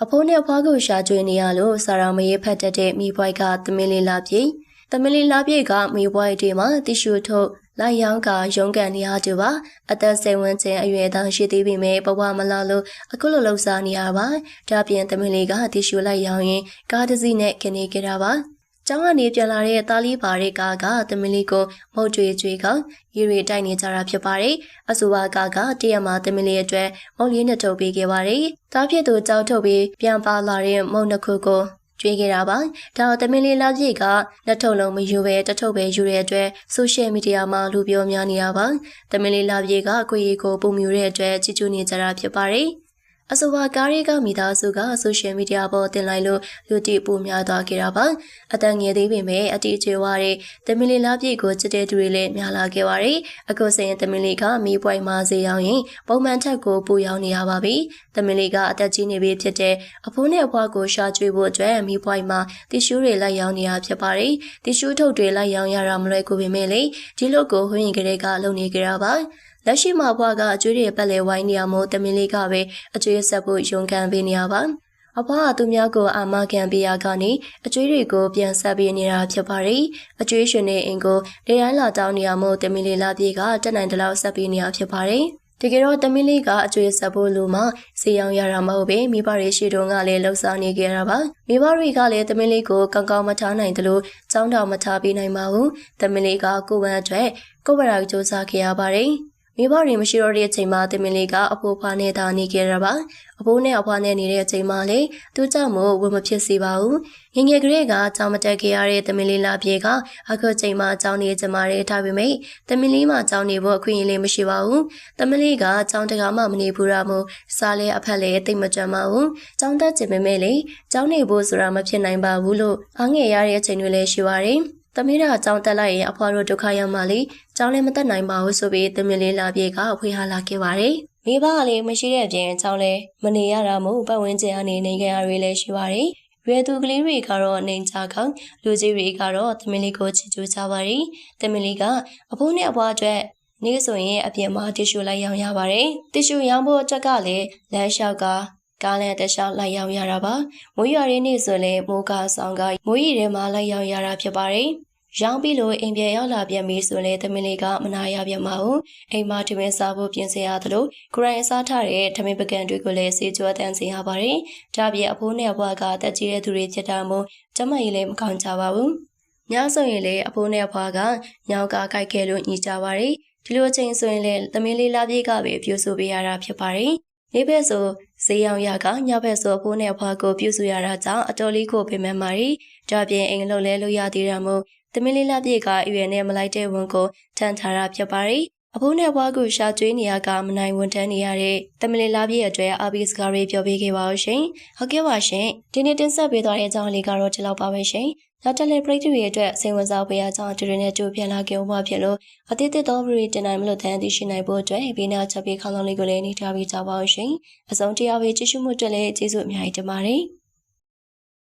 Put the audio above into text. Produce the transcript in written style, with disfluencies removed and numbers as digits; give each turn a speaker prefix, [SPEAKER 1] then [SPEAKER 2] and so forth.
[SPEAKER 1] အဖိုးနဲ့အဖွားကိုရှာကျွေးနေရလို့စာရာမရေးဖတ်တတ်တဲ့မိဘကသမီးလေးလာပြေးသမီးလေးလာပြေးကမိဘတွေမှာတ िश ူထုတ်လိုက်ရောင်းကရုံးကန်နေရတူပါအသက်စိတ်ဝန်းကျင်အရွယ်သားရှိသေးပေမဲ့ဘဝမလာလို့အခုလိုလှုပ်ရှားနေရပါဒါပြင်သမီးလေးကတ िश ူလိုက်ရောင်းရင်ကားတစ်စီးနဲ့ခနေကြတာပါကျောင်းကနေပြန်လာတဲ့သားလေးပါတဲ့ကားကသမီးလေးကိုမုတ်ကျွေကရေတွေတိုက်နေကြတာဖြစ်ပါတယ်။အဆိုပါကားကတရက်မှာသမီးလေးအတွက်မုတ်လေးနှစ်ထုပ်ပေးခဲ့ပါတယ်။သားဖြစ်သူကြောက်ထုတ်ပြီးပြန်ပါလာတဲ့မုတ်နှစ်ခုကိုကျွေးခဲ့တာပါ။ဒါတော့သမီးလေးလာပြည့်ကနှစ်ထုပ်လုံးမယူပဲတစ်ထုပ်ပဲယူတဲ့အတွက်ဆိုရှယ်မီဒီယာမှာလူပြောများနေရပါ။သမီးလေးလာပြည့်ကအခွေကိုပုံမြူတဲ့အတွက်ချီချူနေကြတာဖြစ်ပါတယ်။အဆိုပါကားတွေကမိသားစုကဆိုရှယ်မီဒီယာပေါ်တင်လိုက်လို့လူတီပူများသွားခဲ့တာပါအတန်ငယ်သေးပေမဲ့အတီးကျွေးွားတဲ့သမီးလေးလားပြည့်ကိုချစ်တဲ့သူတွေလည်းများလာခဲ့ပါတယ်အခုဆိုရင်သမီးလေးကမိပွိုင်မှာဈေးရောက်ရင်ပုံမှန်ထက်ကိုပူရောက်နေရပါပြီသမီးလေးကအသက်ကြီးနေပြီဖြစ်တဲ့အဖိုးနဲ့အဖွားကိုရှာကျွေးဖို့အတွက်မိပွိုင်မှာတီရှူးတွေလိုက်ရောင်းနေရဖြစ်ပါတယ်တီရှူးထုတ်တွေလိုက်ရောင်းရတာမလွယ်ကူပေမဲ့လေဒီလိုကိုဟွင့်ရင်ကလေးကလုံနေကြတာပါလက်ရှိမှာဘွားကအကျွေးတွေပတ်လဲဝိုင်းနေရမို့တမင်လေးကပဲအကျွေးဆက်ဖို့ရုံးကန်ပေးနေရပါအဘွားကသူများကိုအာမခံပေးရကနေအကျွေးတွေကိုပြန်ဆက်ပေးနေတာဖြစ်ပါတယ်အကျွေးရှင်နေအိမ်ကိုလေတိုင်းလာတောင်းနေရမို့တမင်လေးလာပြေကတက်နိုင်တဲ့လောက်ဆက်ပေးနေရဖြစ်ပါတယ်တကယ်တော့တမင်လေးကအကျွေးဆက်ဖို့လူမှစေရောင်ရတာမဟုတ်ပဲမိဘတွေရှိတုန်းကလည်းလှုပ်ရှားနေကြတာပါမိဘတွေကလည်းတမင်လေးကိုကောင်းကောင်းမထားနိုင်တယ်လို့ကြောင်းတော်မထားပေးနိုင်ပါဘူးတမင်လေးကကိုယ်ဝန်အတွက်ကိုယ်ဗရာစူးစမ်းခဲ့ရပါတယ်မိဘတွေမရှိတော့တဲ့အချိန်မှာတမင်လေးကအဖိုးဖွားနဲ့တာနေကြတာပါအဖိုးနဲ့အဖွားနဲ့နေတဲ့အချိန်မှာလေသူကြောင့်မို့ဝမဖြစ်စေပါဘူးငငယ်ကလေးကကြောင်မတက်ခဲ့ရတဲ့တမင်လေးလာပြေကအခုချိန်မှာကြောင်နေကြမှာတဲ့ထားပေမဲ့တမင်လေးမှာကြောင်နေဖို့အခွင့်အရေးမရှိပါဘူးတမင်လေးကကြောင်တကာမှမနေဘူးရမို့စားလဲအဖက်လဲတိတ်မကြမ်းပါဘူးကြောင်တက်ချင်ပေမဲ့လေကြောင်နေဖို့ဆိုတာမဖြစ်နိုင်ပါဘူးလို့အားငယ်ရတဲ့အချိန်တွေလည်းရှိပါတယ်သမီးကအကြောင်းတက်လိုက်ရင်အဖွားတို့ဒုက္ခရောက်မှလေကြောင်းလည်းမတက်နိုင်ပါဘူးဆိုပြီးသမီးလေးလာပြေကအဖွေးဟာလာခဲ့ပါတယ်မိဘကလည်းမရှိတဲ့အပြင်ကြောင်းလည်းမနေရတာမို့ပတ်ဝန်းကျင်အနေနေကြရတွေလည်းရှိပါတယ်ရွယ်သူကလေးတွေကတော့နေကြကောင်းလူကြီးတွေကတော့သမီးလေးကိုချစ်ကြကြပါတယ်သမီးလေးကအဖိုးနဲ့အဖွားအတွက်နေ့ဆိုရင်အပြင်မှာတ िश ူလိုက်ရောင်းရပါတယ်တ िश ူရောင်းဖို့အတွက်ကလည်းလမ်းလျှောက်ကကားလမ်းတစ်လျှောက်လိုက်ရောင်းရတာပါမိုးရွာရင်းနေ့ဆိုလည်းမိုးကားဆောင်ကမိုးရီထဲမှာလိုက်ရောင်းရတာဖြစ်ပါတယ်ရောင်းပြီးလို့အိမ်ပြန်ရောက်လာပြန်ပြီဆိုလည်းသမီးလေးကမနာရပြန်ပါဘူးအိမ်မှာထမင်းစားဖို့ပြင်ဆင်ရသလိုကိုရိုင်းစားထားတဲ့ထမင်းပကံတွေကိုလည်းစေကျွတ်တန်းစင်ရပါတယ်ဒါပြင်အဖိုးနဲ့အဖွားကတက်ကြီးတဲ့သူတွေဖြစ်တာမို့ကျမကြီးလည်းမကောင်းကြပါဘူးညဆိုရင်လေအဖိုးနဲ့အဖွားကညောင်ကားကြိုက်ခဲလို့ညှိကြပါတယ်ဒီလိုအချိန်ဆိုရင်လည်းသမီးလေးလာပြေးကပဲပြုစုပေးရတာဖြစ်ပါတယ်နေ့ဘက်ဆိုဈေးရောင်ရကညဘက်ဆိုအဖိုးနဲ့အဖွားကိုပြုစုရတာကြောင့်အတော်လေးကိုပြင်ပန်းပါရီဒါပြင်အိမ်လုံးလဲလို့ရသေးတာမို့သမီးလေးလာပြေကအရွယ်နဲ့မလိုက်တဲ့ဝန်ကိုထမ်းထားတာဖြစ်ပါတယ်။အဖိုးနဲ့ဘွားကိုရှာကျွေးနေရကမနိုင်ဝန်ထမ်းနေရတဲ့သမီးလေးလာပြေအတွက်အာဘီစကားလေးပြောပေးခဲ့ပါဦးရှင်။ဟုတ်ကဲ့ပါရှင်။ဒီနေ့တင်ဆက်ပေးသွားတဲ့အကြောင်းလေးကတော့ဒီလောက်ပါပဲရှင်။နောက်တက်လက်ပရိသတ်တွေအတွက်စိတ်ဝင်စားပေးရကြောင်းဒီနေ့နဲ့ကြိုပြန်လာခဲ့ဦးမှာဖြစ်လို့အသစ်တော်ဗရီတင်နိုင်မလို့တန်းသိရှိနိုင်ဖို့အတွက်ဘေးနာချက်ပေးခေါင်းဆောင်လေးကိုလည်းနေထားပေးကြပါဦးရှင်။အဆုံးတရားပဲကြည့်ရှုမှုအတွက်လည်းကျေးဇူးအများကြီးတင်ပါတယ်။